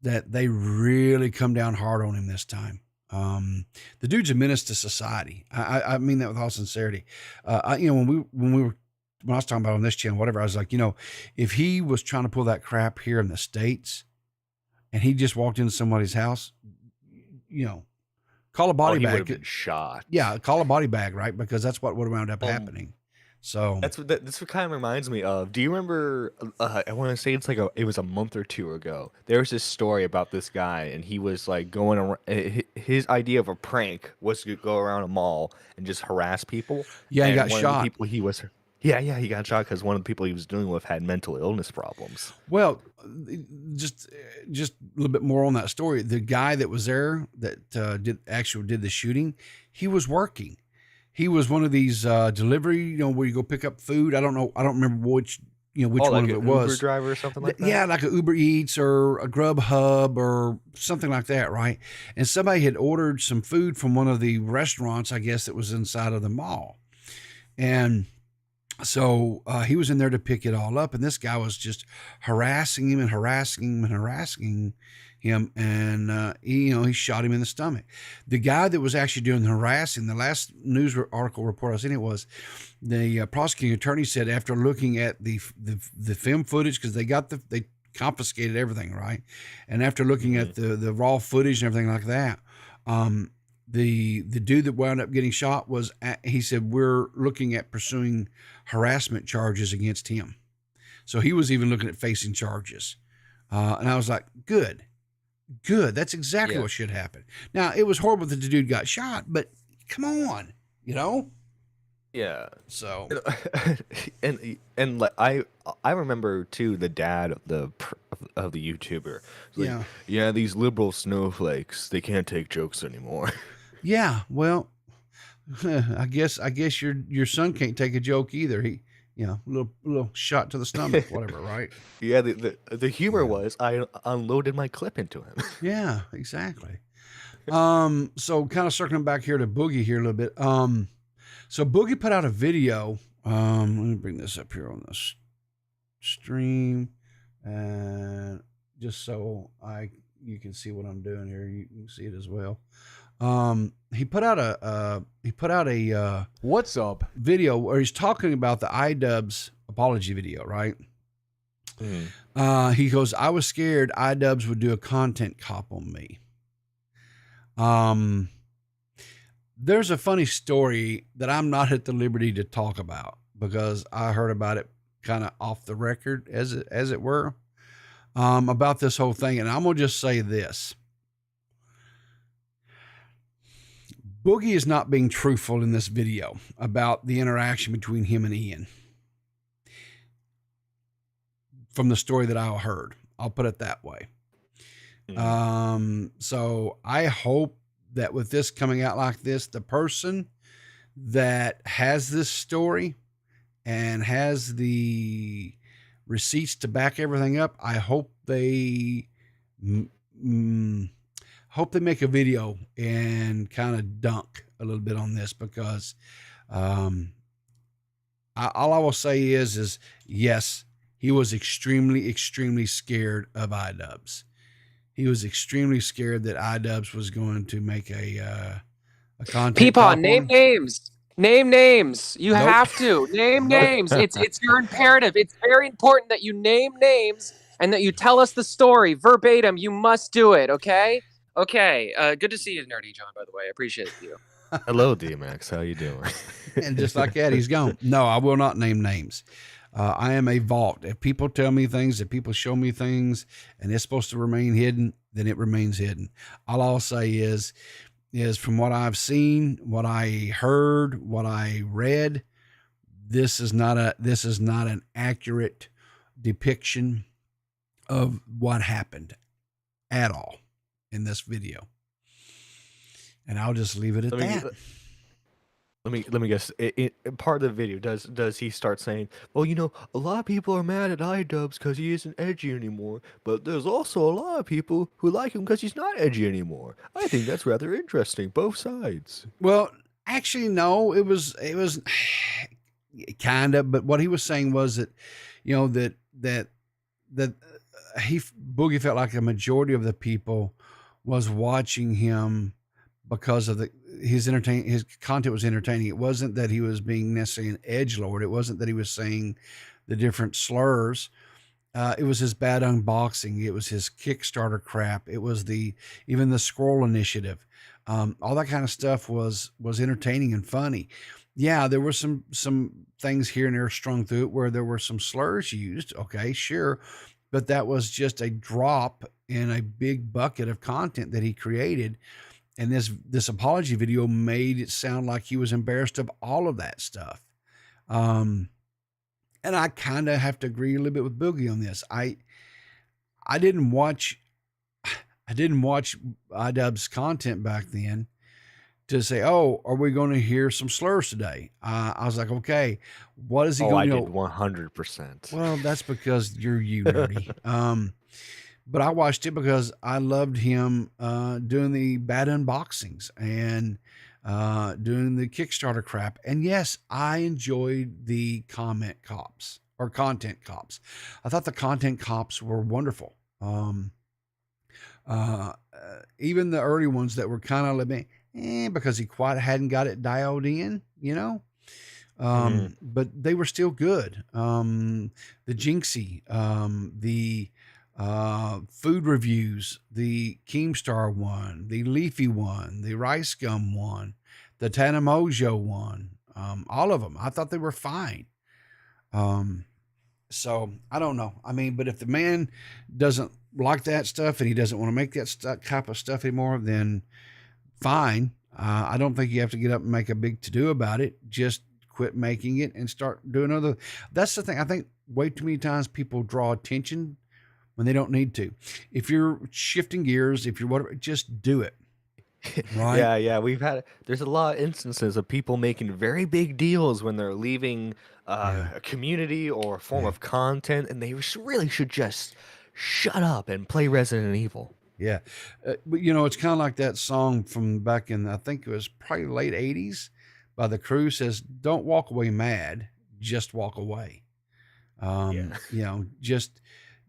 that they really come down hard on him this time. The dude's a menace to society. I mean that with all sincerity. When I was talking about on this channel, whatever, I was like, if he was trying to pull that crap here in the States and he just walked into somebody's house, call a body bag. He would have been shot. Yeah, call a body bag, right? Because that's what would have wound up happening. So that's what kind of reminds me of. Do you remember? I want to say it was a month or two ago. There was this story about this guy, and he was going around. His idea of a prank was to go around a mall and just harass people. Yeah, and he got shot. He got shot because one of the people he was dealing with had mental illness problems. Well, just a little bit more on that story. The guy that was there that did the shooting, he was working. He was one of these delivery, where you go pick up food. I don't know. I don't remember which one of it was. Uber driver or something like that? Yeah, like a Uber Eats or a Grubhub or something like that, right? And somebody had ordered some food from one of the restaurants, I guess, that was inside of the mall. And so he was in there to pick it all up, and this guy was just harassing him, and he shot him in the stomach. The guy that was actually doing the harassing, the last news article report I seen, it was the prosecuting attorney said after looking at the film footage, because they confiscated everything, right? And after looking at the raw footage and everything like that, the dude that wound up getting shot he said, we're looking at pursuing harassment charges against him. So he was even looking at facing charges. And I was like, good. That's exactly what should happen. Now, it was horrible that the dude got shot, but come on, Yeah. So, and I remember too the dad of the YouTuber. Yeah, these liberal snowflakes, they can't take jokes anymore. Yeah, well, I guess your son can't take a joke either. He, little shot to the stomach, whatever, right? Yeah, the humor was I unloaded my clip into him. Yeah, exactly. So kind of circling back here to Boogie here a little bit. So Boogie put out a video. Let me bring this up here on this stream, and just so you can see what I'm doing here, you can see it as well. He put out a what's up video where he's talking about the iDubbbz apology video, right? He goes, I was scared iDubbbz would do a content cop on me. There's a funny story that I'm not at the liberty to talk about because I heard about it kind of off the record, as it were, about this whole thing. And I'm going to just say this. Boogie is not being truthful in this video about the interaction between him and Ian. From the story that I heard, I'll put it that way. So I hope that with this coming out like this, the person that has this story and has the receipts to back everything up, I hope they make a video and kind of dunk a little bit on this, because all I will say is yes, he was extremely, extremely scared of iDubbbz. He was extremely scared that iDubbbz was going to make a content. Peepaw, name names. Name names. You Nope. have to name names. It's your imperative. It's very important that you name names and that you tell us the story verbatim. You must do it. Okay. Okay. Good to see you, Nerdy John. By the way, I appreciate you. Hello, DMX. How you doing? And just like that, he's gone. No, I will not name names. I am a vault. If people tell me things, if people show me things, and it's supposed to remain hidden, then it remains hidden. All I'll say is from what I've seen, what I heard, what I read, this is not an accurate depiction of what happened at all in this video. And I'll just leave it at that. Let me guess. Part of the video, does he start saying, well, a lot of people are mad at iDubbbz because he isn't edgy anymore, but there's also a lot of people who like him because he's not edgy anymore. I think that's rather interesting, both sides. Well, actually, no, it was kind of, but what he was saying was that, that Boogie felt like a majority of the people was watching him because of his content was entertaining. It wasn't that he was being necessarily an edgelord. It wasn't that he was saying the different slurs. It was his bad unboxing. It was his Kickstarter crap. It was even the scroll initiative. All that kind of stuff was entertaining and funny. Yeah, there were some things here and there strung through it where there were some slurs used. Okay, sure. But that was just a drop in a big bucket of content that he created. And this apology video made it sound like he was embarrassed of all of that stuff. And I kind of have to agree a little bit with Boogie on this. I didn't watch iDubbbz content back then to say, oh, are we going to hear some slurs today? I was like, okay, what is he going to do? I did 100%. Well, that's because you're you, nerdy. But I watched it because I loved him doing the bad unboxings and doing the Kickstarter crap. And yes, I enjoyed the content cops. I thought the content cops were wonderful. Even the early ones that were kind of like, because he quite hadn't got it dialed in, but they were still good. The Jinxie, the food reviews, the Keemstar one, the Leafy one, the Rice Gum one, the Tanamojo one, all of them. I thought they were fine. So I don't know. I mean, but if the man doesn't like that stuff and he doesn't want to make that type of stuff anymore, then fine. I don't think you have to get up and make a big to-do about it. Just quit making it and start doing other. That's the thing. I think way too many times people draw attention when they don't need to. If you're shifting gears, if you're whatever, just do it. Right? Yeah. There's a lot of instances of people making very big deals when they're leaving a community or a form of content, and they really should just shut up and play Resident Evil. Yeah. But it's kind of like that song from back in, I think it was probably late 80s by The Crew, says, don't walk away mad, just walk away. You know, just,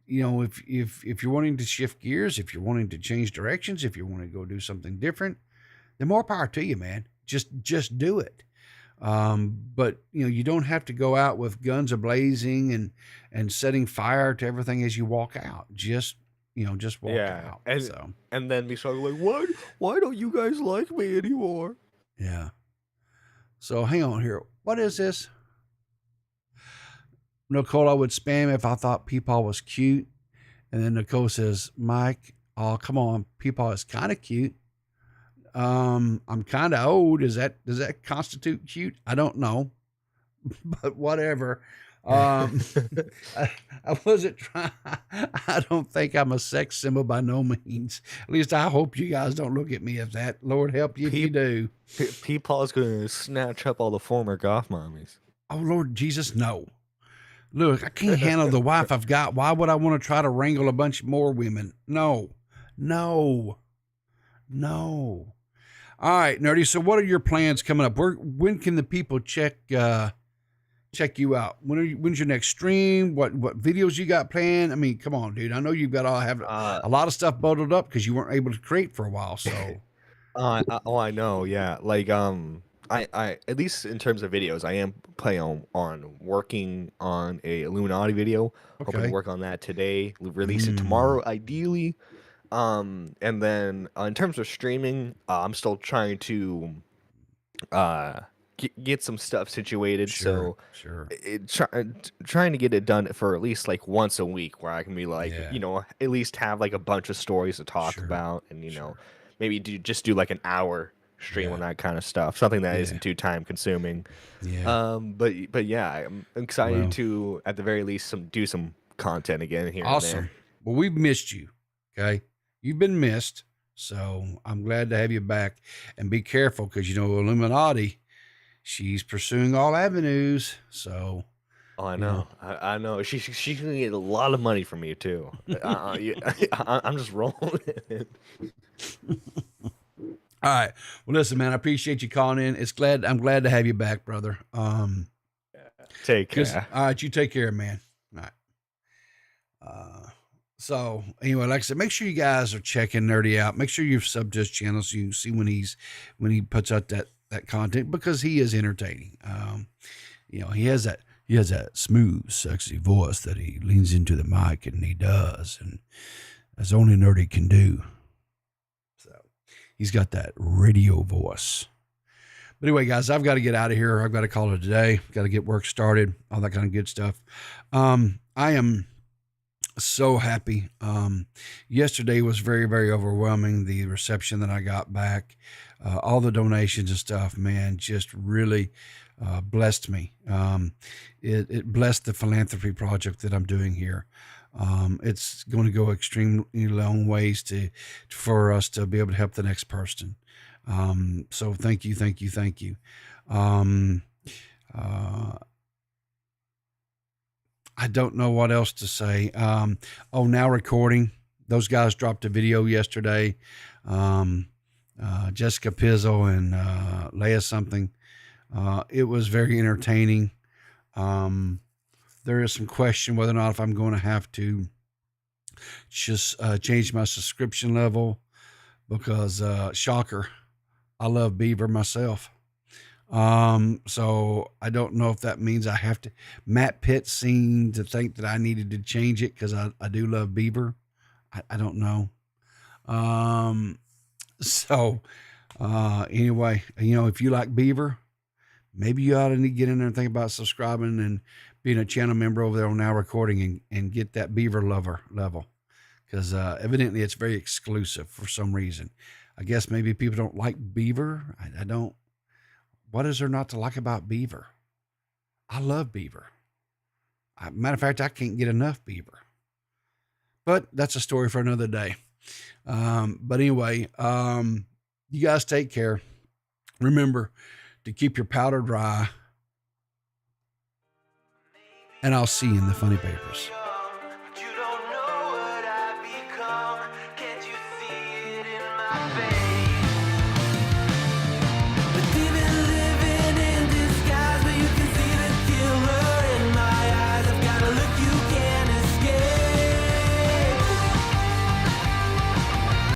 you know, if you're wanting to shift gears, if you're wanting to change directions, if you want to go do something different, then more power to you, man. Just do it. But you know, you don't have to go out with guns a-blazing and setting fire to everything as you walk out. Just walk out. And then be sort of like, why don't you guys like me anymore? Yeah. So hang on here. What is this? Nicole, I would spam if I thought Peepaw was cute. And then Nicole says, Mike, oh, come on. Peepaw is kind of cute. I'm kind of old. Does that constitute cute? I don't know, but whatever. I wasn't trying. I don't think I'm a sex symbol by no means. At least I hope you guys don't look at me as that. Lord help you if you do. Peepaw's gonna snatch up all the former goth mommies. Oh no, Jesus, no. Look, I can't handle the wife I've got. Why would I want to try to wrangle a bunch more women? No. All right, Nerdy. So what are your plans coming up? When can the people check you out? When's your next stream? What videos you got planned? I mean, come on, dude. I know you've got a lot of stuff bundled up because you weren't able to create for a while. So, I know. Yeah, like I at least in terms of videos, I am planning on working on a Illuminati video. Hoping to work on that today. Release it tomorrow, ideally. And then in terms of streaming, I'm still trying to get some stuff situated. Sure. Trying to get it done for at least like once a week, where I can be like, you know, at least have like a bunch of stories to talk about, and you know, maybe do like an hour stream on that kind of stuff, something that isn't too time consuming. But yeah, I'm excited to at the very least do some content again here. Awesome. And there. Well, we've missed you. Okay. You've been missed, so I'm glad to have you back. And be careful, because you know Illuminati, she's pursuing all avenues. So, I know, I know. She can get a lot of money from me too. I'm just rolling. All right. Well, listen, man, I appreciate you calling in. I'm glad to have you back, brother. Take care. All right, you take care, man. All right. So anyway, like I said, make sure you guys are checking Nerdy out. Make sure you've subbed to his channel so you can see when he puts out that content, because he is entertaining. You know, he has that smooth, sexy voice that he leans into the mic and he does, and as only Nerdy can do. So he's got that radio voice. But anyway, guys, I've got to get out of here. I've got to call it a day. Got to get work started, all that kind of good stuff. I am so happy. Yesterday was very, very overwhelming. The reception that I got back, all the donations and stuff, man, just really blessed me. It blessed the philanthropy project that I'm doing here. It's going to go extremely long ways for us to be able to help the next person. So thank you. I don't know what else to say. Now recording. Those guys dropped a video yesterday. Jessica Pizzle and Leia something. It was very entertaining. There is some question whether or not if I'm going to have to just change my subscription level, because shocker, I love Beaver myself. So I don't know if that means I have to. Matt Pitt seemed to think that I needed to change it because I do love Beaver. I don't know. Anyway, you know, if you like Beaver, maybe you ought to get in there and think about subscribing and being a channel member over there on Now Recording and get that Beaver lover level, because evidently it's very exclusive for some reason. I guess maybe people don't like Beaver. I don't. What is there not to like about Beaver? I love Beaver. Matter of fact, I can't get enough Beaver. But that's a story for another day. But anyway, you guys take care. Remember to keep your powder dry. And I'll see you in the funny papers.